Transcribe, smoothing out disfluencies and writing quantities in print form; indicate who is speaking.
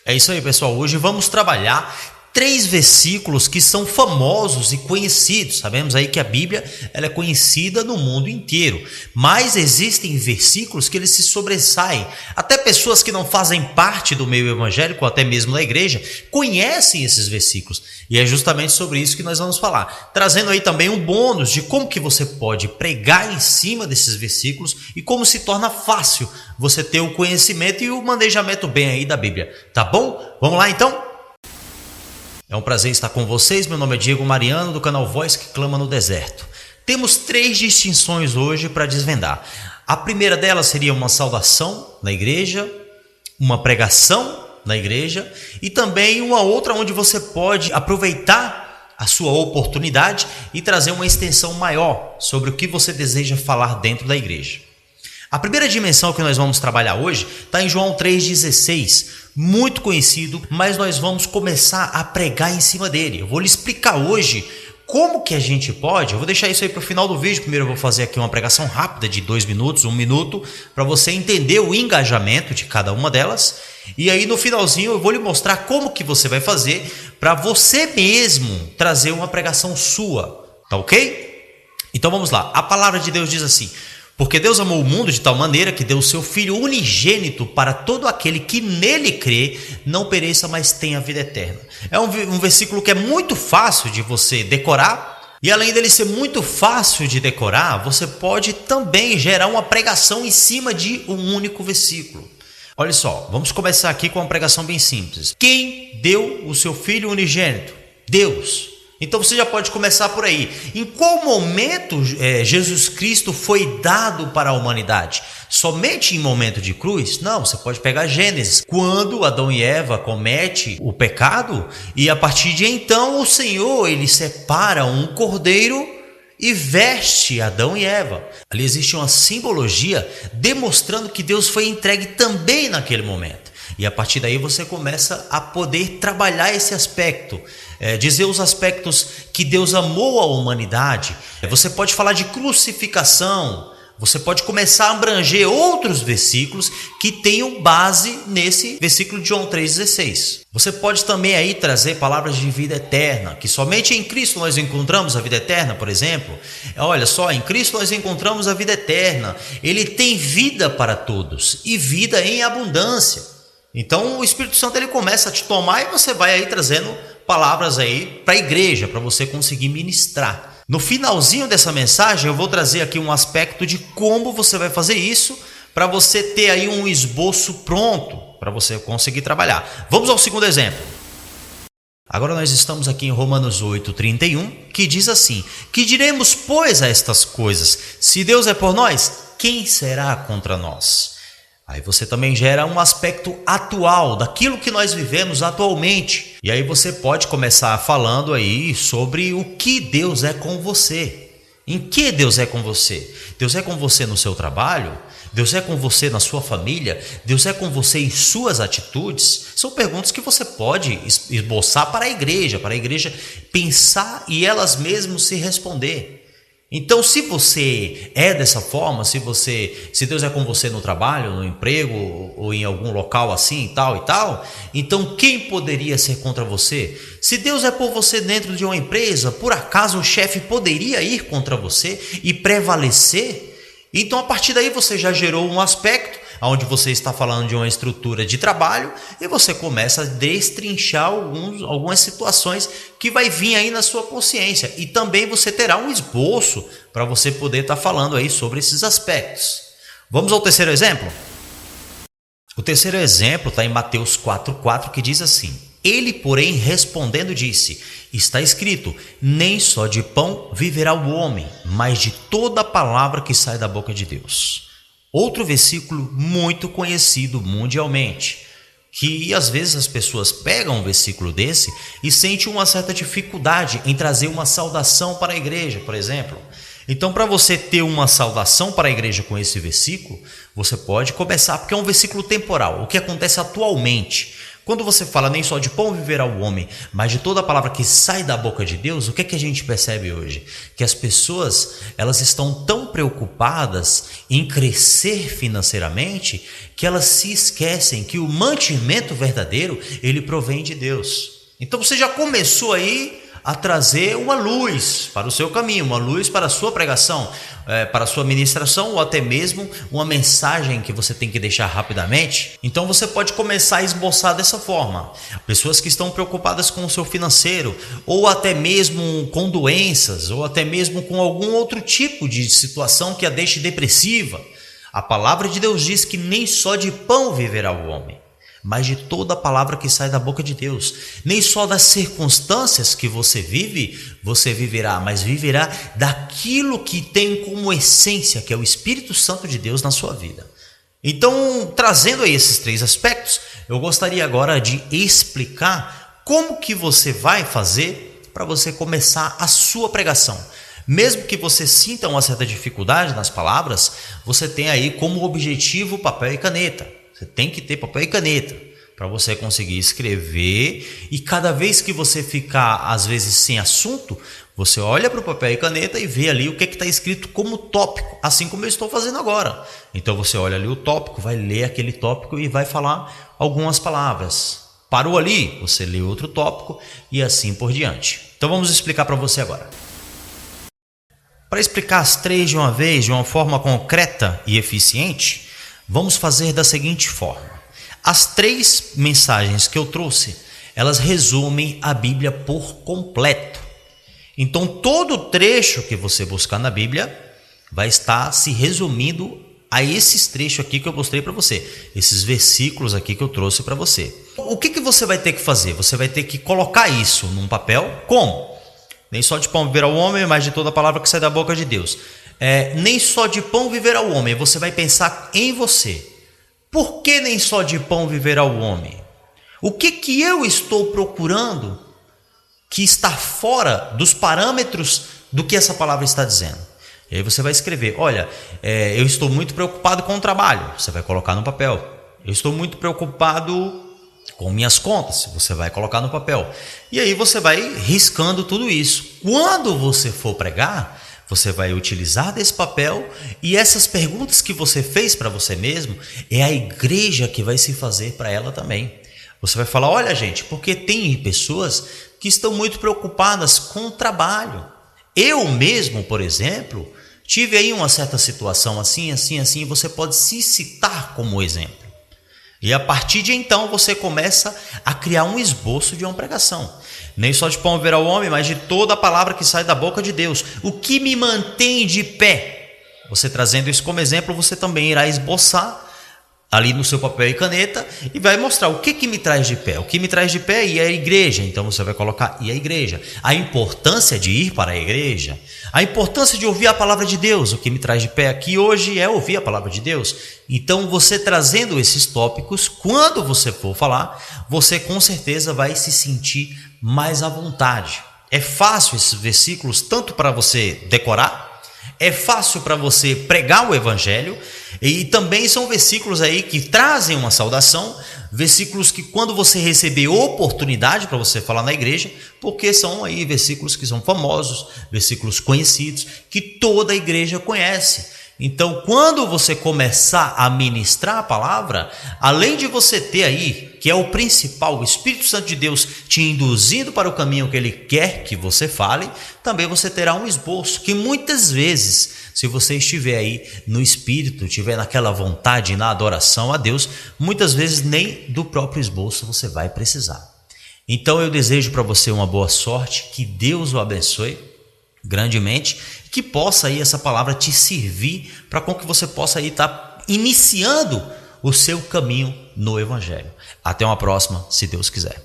Speaker 1: É isso aí, pessoal. Hoje vamos trabalhar 3 versículos que são famosos e conhecidos. Sabemos aí que a Bíblia ela é conhecida no mundo inteiro, mas existem versículos que eles se sobressaem. Até pessoas que não fazem parte do meio evangélico, ou até mesmo da igreja, conhecem esses versículos. E é justamente sobre isso que nós vamos falar, trazendo aí também um bônus de como que você pode pregar em cima desses versículos e como se torna fácil você ter o conhecimento e o manejamento bem aí da Bíblia. Tá bom? Vamos lá então? É um prazer estar com vocês. Meu nome é Diego Mariano, do canal Voz que Clama no Deserto. Temos 3 distinções hoje para desvendar. A primeira delas seria uma saudação na igreja, uma pregação na igreja e também uma outra onde você pode aproveitar a sua oportunidade e trazer uma extensão maior sobre o que você deseja falar dentro da igreja. A primeira dimensão que nós vamos trabalhar hoje está em João 3,16, muito conhecido, mas nós vamos começar a pregar em cima dele. Eu vou lhe explicar hoje como que a gente pode, eu vou deixar isso aí para o final do vídeo. Primeiro eu vou fazer aqui uma pregação rápida de 2 minutos, 1 minuto, para você entender o engajamento de cada uma delas. E aí no finalzinho eu vou lhe mostrar como que você vai fazer para você mesmo trazer uma pregação sua, tá ok? Então vamos lá, a palavra de Deus diz assim: porque Deus amou o mundo de tal maneira que deu o seu Filho unigênito para todo aquele que nele crê, não pereça, mas tenha vida eterna. É um versículo que é muito fácil de você decorar, e além dele ser muito fácil de decorar, você pode também gerar uma pregação em cima de um único versículo. Olha só, vamos começar aqui com uma pregação bem simples. Quem deu o seu Filho unigênito? Deus. Então você já pode começar por aí. Em qual momento Jesus Cristo foi dado para a humanidade? Somente em momento de cruz? Não, você pode pegar Gênesis, quando Adão e Eva cometem o pecado, e a partir de então o Senhor ele separa um cordeiro e veste Adão e Eva. Ali existe uma simbologia demonstrando que Deus foi entregue também naquele momento. E a partir daí você começa a poder trabalhar esse aspecto, dizer os aspectos que Deus amou a humanidade. Você pode falar de crucificação, você pode começar a abranger outros versículos que tenham base nesse versículo de João 3,16. Você pode também aí trazer palavras de vida eterna, que somente em Cristo nós encontramos a vida eterna, por exemplo. Olha só, em Cristo nós encontramos a vida eterna. Ele tem vida para todos e vida em abundância. Então o Espírito Santo ele começa a te tomar e você vai aí trazendo palavras aí para a igreja, para você conseguir ministrar. No finalzinho dessa mensagem eu vou trazer aqui um aspecto de como você vai fazer isso, para você ter aí um esboço pronto, para você conseguir trabalhar. Vamos ao segundo exemplo. Agora nós estamos aqui em Romanos 8:31, que diz assim: que diremos, pois, a estas coisas? Se Deus é por nós, quem será contra nós? Aí você também gera um aspecto atual, daquilo que nós vivemos atualmente. E aí você pode começar falando aí sobre o que Deus é com você. Em que Deus é com você? Deus é com você no seu trabalho? Deus é com você na sua família? Deus é com você em suas atitudes? São perguntas que você pode esboçar para a igreja pensar e elas mesmas se responder. Então, se você é dessa forma, se Deus é com você no trabalho, no emprego ou em algum local assim e tal, então quem poderia ser contra você? Se Deus é por você dentro de uma empresa, por acaso o chefe poderia ir contra você e prevalecer? Então, a partir daí você já gerou um aspecto onde você está falando de uma estrutura de trabalho e você começa a destrinchar algumas situações que vai vir aí na sua consciência. E também você terá um esboço para você poder estar falando aí sobre esses aspectos. Vamos ao terceiro exemplo? O terceiro exemplo está em Mateus 4,4, que diz assim: ele, porém, respondendo, disse: está escrito, nem só de pão viverá o homem, mas de toda palavra que sai da boca de Deus. Outro versículo muito conhecido mundialmente, que às vezes as pessoas pegam um versículo desse e sentem uma certa dificuldade em trazer uma saudação para a igreja, por exemplo. Então, para você ter uma saudação para a igreja com esse versículo, você pode começar, porque é um versículo temporal, o que acontece atualmente. Quando você fala nem só de pão viverá o homem, mas de toda a palavra que sai da boca de Deus, o que é que a gente percebe hoje? Que as pessoas, elas estão tão preocupadas em crescer financeiramente que elas se esquecem que o mantimento verdadeiro, ele provém de Deus. Então você já começou aí a trazer uma luz para o seu caminho, uma luz para a sua pregação, para a sua ministração, ou até mesmo uma mensagem que você tem que deixar rapidamente. Então você pode começar a esboçar dessa forma. Pessoas que estão preocupadas com o seu financeiro, ou até mesmo com doenças, ou até mesmo com algum outro tipo de situação que a deixe depressiva. A palavra de Deus diz que nem só de pão viverá o homem, mas de toda a palavra que sai da boca de Deus. Nem só das circunstâncias que você vive, você viverá, mas viverá daquilo que tem como essência, que é o Espírito Santo de Deus na sua vida. Então, trazendo aí esses 3 aspectos, eu gostaria agora de explicar como que você vai fazer para você começar a sua pregação. Mesmo que você sinta uma certa dificuldade nas palavras, você tem aí como objetivo papel e caneta. Você tem que ter papel e caneta para você conseguir escrever, e cada vez que você ficar, às vezes, sem assunto, você olha para o papel e caneta e vê ali o que está escrito como tópico, assim como eu estou fazendo agora. Então você olha ali o tópico, vai ler aquele tópico e vai falar algumas palavras. Parou ali, você lê outro tópico e assim por diante. Então vamos explicar para você agora. Para explicar as 3 de uma vez, de uma forma concreta e eficiente, vamos fazer da seguinte forma. As 3 mensagens que eu trouxe, elas resumem a Bíblia por completo. Então, todo trecho que você buscar na Bíblia vai estar se resumindo a esses trechos aqui que eu mostrei para você. Esses versículos aqui que eu trouxe para você. O que você vai ter que fazer? Você vai ter que colocar isso num papel. Como? Nem só de pão viverá o homem, mas de toda a palavra que sai da boca de Deus. Nem só de pão viverá o homem. Você vai pensar em você. Por que nem só de pão viverá o homem? O que eu estou procurando que está fora dos parâmetros do que essa palavra está dizendo? E aí você vai escrever, olha, eu estou muito preocupado com o trabalho. Você vai colocar no papel. Eu estou muito preocupado com minhas contas. Você vai colocar no papel. E aí você vai riscando tudo isso. Quando você for pregar, você vai utilizar desse papel, e essas perguntas que você fez para você mesmo, é a igreja que vai se fazer para ela também. Você vai falar, olha gente, porque tem pessoas que estão muito preocupadas com o trabalho. Eu mesmo, por exemplo, tive aí uma certa situação assim, e você pode se citar como exemplo. E a partir de então você começa a criar um esboço de uma pregação. Nem só de pão viverá o homem, mas de toda a palavra que sai da boca de Deus. O que me mantém de pé? Você trazendo isso como exemplo, você também irá esboçar ali no seu papel e caneta e vai mostrar o que me traz de pé. O que me traz de pé é a igreja. Então você vai colocar e a igreja. A importância de ir para a igreja. A importância de ouvir a palavra de Deus. O que me traz de pé aqui hoje é ouvir a palavra de Deus. Então você trazendo esses tópicos, quando você for falar, você com certeza vai se sentir mais à vontade. É fácil esses versículos tanto para você decorar, é fácil para você pregar o evangelho, e também são versículos aí que trazem uma saudação, versículos que quando você receber oportunidade para você falar na igreja, porque são aí versículos que são famosos, versículos conhecidos, que toda a igreja conhece. Então, quando você começar a ministrar a palavra, além de você ter aí, que é o principal, o Espírito Santo de Deus te induzindo para o caminho que Ele quer que você fale, também você terá um esboço, que muitas vezes, se você estiver aí no Espírito, estiver naquela vontade, na adoração a Deus, muitas vezes nem do próprio esboço você vai precisar. Então, eu desejo para você uma boa sorte, que Deus o abençoe grandemente, que possa aí essa palavra te servir para com que você possa aí estar iniciando o seu caminho no Evangelho. Até uma próxima, se Deus quiser.